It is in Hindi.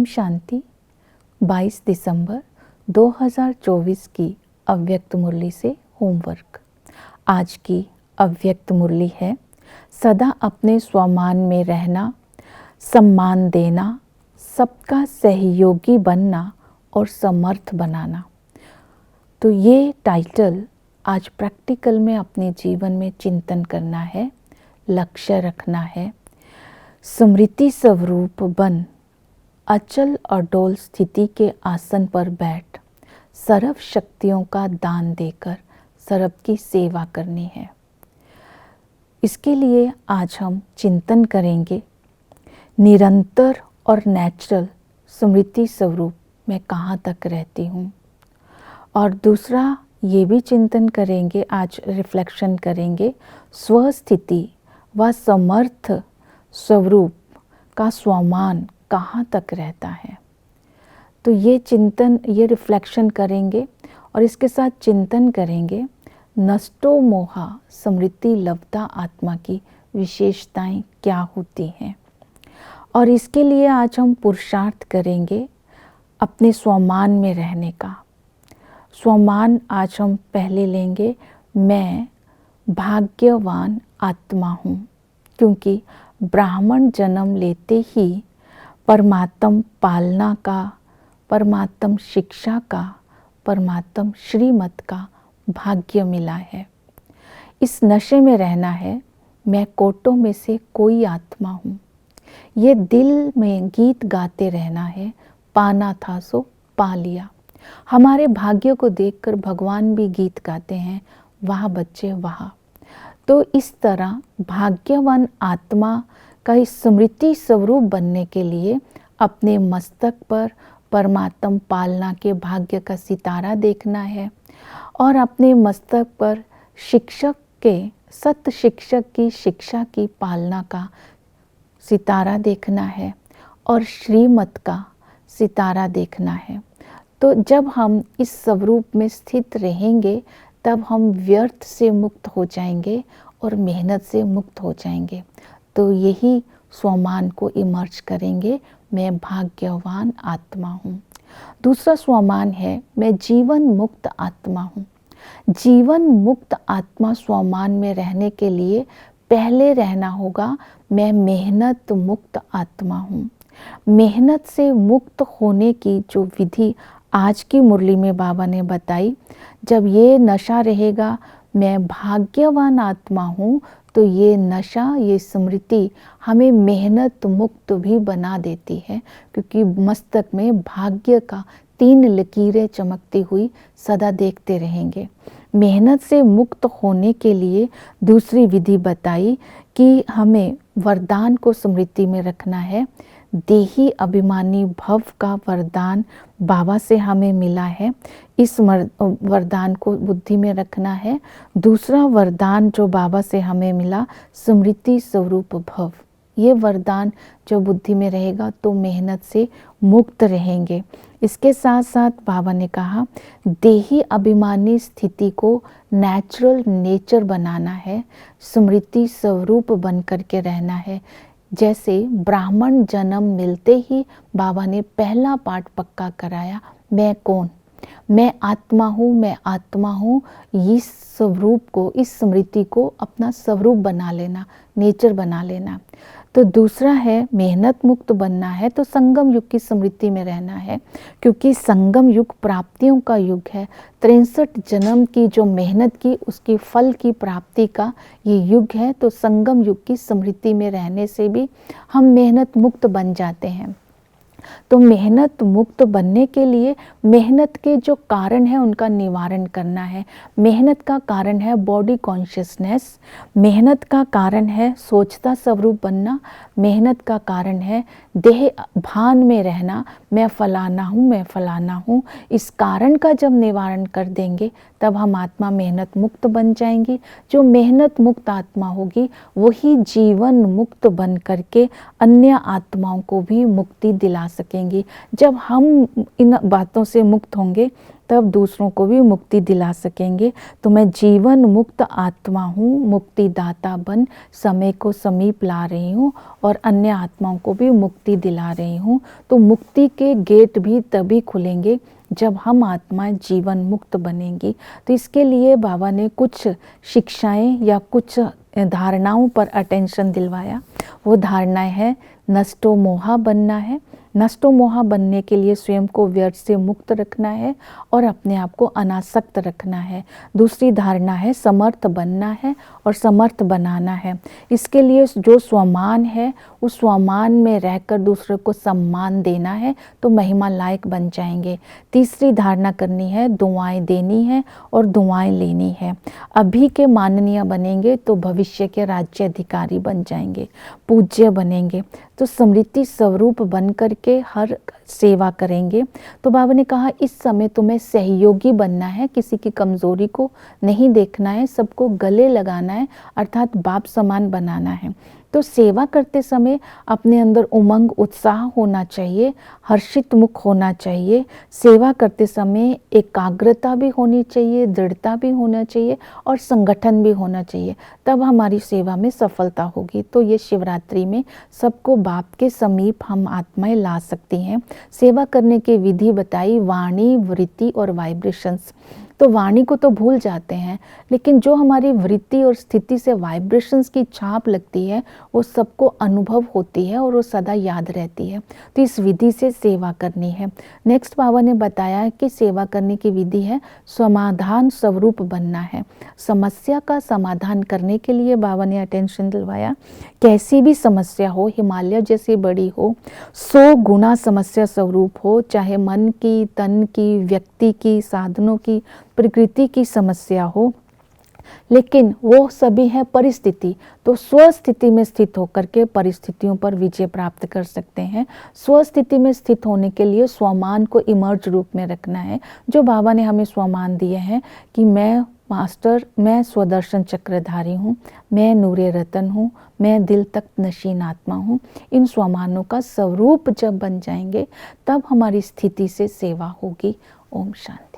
ओम शांति। 22 दिसंबर 2024 की अव्यक्त मुरली से होमवर्क। आज की अव्यक्त मुरली है सदा अपने स्वमान में रहना, सम्मान देना, सबका सहयोगी बनना और समर्थ बनाना। तो ये टाइटल आज प्रैक्टिकल में अपने जीवन में चिंतन करना है, लक्ष्य रखना है। स्मृति स्वरूप बन, अचल अडोल स्थिति के आसन पर बैठ, सर्व शक्तियों का दान देकर सर्व की सेवा करनी है। इसके लिए आज हम चिंतन करेंगे निरंतर और नेचुरल स्मृति स्वरूप मैं कहाँ तक रहती हूँ। और दूसरा ये भी चिंतन करेंगे, आज रिफ्लेक्शन करेंगे स्वस्थिति व समर्थ स्वरूप का स्वमान कहाँ तक रहता है। तो ये चिंतन, ये रिफ्लेक्शन करेंगे और इसके साथ चिंतन करेंगे नष्टो मोहा स्मृति लब्धा आत्मा की विशेषताएं क्या होती हैं। और इसके लिए आज हम पुरुषार्थ करेंगे अपने स्वमान में रहने का। स्वमान आज हम पहले लेंगे, मैं भाग्यवान आत्मा हूँ, क्योंकि ब्राह्मण जन्म लेते ही परमात्म पालना का, परमात्म शिक्षा का, परमात्म श्रीमत का भाग्य मिला है। इस नशे में रहना है, मैं कोटों में से कोई आत्मा हूँ। ये दिल में गीत गाते रहना है, पाना था सो पा लिया। हमारे भाग्य को देखकर भगवान भी गीत गाते हैं, वाह बच्चे वाह। तो इस तरह भाग्यवान आत्मा का इस स्मृति स्वरूप बनने के लिए अपने मस्तक पर परमात्म पालना के भाग्य का सितारा देखना है और अपने मस्तक पर शिक्षक के, सत्य शिक्षक की शिक्षा की पालना का सितारा देखना है और श्रीमत का सितारा देखना है। तो जब हम इस स्वरूप में स्थित रहेंगे तब हम व्यर्थ से मुक्त हो जाएंगे और मेहनत से मुक्त हो जाएंगे। तो यही स्वमान को इमर्ज करेंगे, मैं भाग्यवान आत्मा हूँ। दूसरा स्वमान है, मैं जीवन मुक्त आत्मा हूँ। जीवन मुक्त आत्मा स्वमान में रहने के लिए पहले रहना होगा, मैं मेहनत मुक्त आत्मा हूँ। मेहनत से मुक्त होने की जो विधि आज की मुरली में बाबा ने बताई, जब ये नशा रहेगा मैं भाग्यवान आत्मा हूँ, तो ये नशा, ये स्मृति हमें मेहनत मुक्त भी बना देती है, क्योंकि मस्तक में भाग्य का 3 लकीरें चमकती हुई सदा देखते रहेंगे। मेहनत से मुक्त होने के लिए दूसरी विधि बताई कि हमें वरदान को स्मृति में रखना है। देही अभिमानी भव का वरदान बाबा से हमें मिला है, इस वरदान को बुद्धि में रखना है। दूसरा वरदान जो बाबा से हमें मिला, स्मृति स्वरूप भव, ये वरदान जो बुद्धि में रहेगा तो मेहनत से मुक्त रहेंगे। इसके साथ साथ बाबा ने कहा देही अभिमानी स्थिति को नेचुरल नेचर बनाना है, स्मृति स्वरूप बन करके रहना है। जैसे ब्राह्मण जन्म मिलते ही बाबा ने पहला पाठ पक्का कराया, मैं कौन, मैं आत्मा हूँ, मैं आत्मा हूँ। इस स्वरूप को, इस स्मृति को अपना स्वरूप बना लेना, नेचर बना लेना। तो दूसरा है मेहनत मुक्त बनना है, तो संगम युग की स्मृति में रहना है, क्योंकि संगम युग प्राप्तियों का युग है। 63 जन्म की जो मेहनत की उसकी फल की प्राप्ति का ये युग है। तो संगम युग की स्मृति में रहने से भी हम मेहनत मुक्त बन जाते हैं। तो मेहनत मुक्त बनने के लिए मेहनत के जो कारण है उनका निवारण करना है। मेहनत का कारण है बॉडी कॉन्शियसनेस, मेहनत का कारण है सोचता स्वरूप बनना, मेहनत का कारण है देह भान में रहना, मैं फलाना हूँ, मैं फलाना हूँ। इस कारण का जब निवारण कर देंगे तब हम आत्मा मेहनत मुक्त बन जाएंगी। जो मेहनत मुक्त आत्मा होगी वही जीवन मुक्त बन करके अन्य आत्माओं को भी मुक्ति दिला सकेंगी। जब हम इन बातों से मुक्त होंगे तब दूसरों को भी मुक्ति दिला सकेंगे। तो मैं जीवन मुक्त आत्मा हूँ, मुक्तिदाता बन समय को समीप ला रही हूँ और अन्य आत्माओं को भी मुक्ति दिला रही हूँ। तो मुक्ति के गेट भी तभी खुलेंगे जब हम आत्माएं जीवन मुक्त बनेंगी। तो इसके लिए बाबा ने कुछ शिक्षाएं या कुछ धारणाओं पर अटेंशन दिलवाया। वो धारणाएं है नष्टो मोहा बनना है। नष्टो मोहा बनने के लिए स्वयं को व्यर्थ से मुक्त रखना है और अपने आप को अनासक्त रखना है। दूसरी धारणा है समर्थ बनना है और समर्थ बनाना है। इसके लिए जो स्वमान है उस स्वमान में रहकर दूसरे को सम्मान देना है, तो महिमा लायक बन जाएंगे। तीसरी धारणा करनी है दुआएं देनी है और दुआएं लेनी है। अभी के माननीय बनेंगे तो भविष्य के राज्य अधिकारी बन जाएंगे, पूज्य बनेंगे, तो स्मृति स्वरूप बन करके हर सेवा करेंगे। तो बाबा ने कहा इस समय तुम्हें सहयोगी बनना है, किसी की कमजोरी को नहीं देखना है, सबको गले लगाना है, अर्थात बाप समान बनाना है। तो सेवा करते समय अपने अंदर उमंग उत्साह होना चाहिए, हर्षित मुख होना चाहिए। सेवा करते समय एकाग्रता भी होनी चाहिए, दृढ़ता भी होना चाहिए और संगठन भी होना चाहिए, तब हमारी सेवा में सफलता होगी। तो ये शिवरात्रि में सबको बाप के समीप हम आत्माएं ला सकती हैं। सेवा करने की विधि बताई, वाणी, वृत्ति और वाइब्रेशंस। तो वाणी को तो भूल जाते हैं, लेकिन जो हमारी वृत्ति और स्थिति से वाइब्रेशंस की छाप लगती है वो सबको अनुभव होती है और वो सदा याद रहती है। तो इस विधि से सेवा करनी है। नेक्स्ट बाबा ने बताया कि सेवा करने की विधि है समाधान स्वरूप बनना है। समस्या का समाधान करने के लिए बाबा ने अटेंशन दिलवाया। कैसी भी समस्या हो, हिमालय जैसी बड़ी हो, 100 गुना समस्या स्वरूप हो, चाहे मन की, तन की, व्यक्ति की, साधनों की, प्रकृति की समस्या हो, लेकिन वो सभी है परिस्थिति। तो स्वस्थिति में स्थित होकर के परिस्थितियों पर विजय प्राप्त कर सकते हैं। स्वस्थिति में स्थित होने के लिए स्वमान को इमर्ज रूप में रखना है, जो बाबा ने हमें स्वमान दिए हैं कि मैं मास्टर, मैं स्वदर्शन चक्रधारी हूँ, मैं नूरे रतन हूँ, मैं दिल तक नशीन आत्मा हूँ। इन स्वमानों का स्वरूप जब बन जाएंगे तब हमारी स्थिति से सेवा होगी। ओम शांति।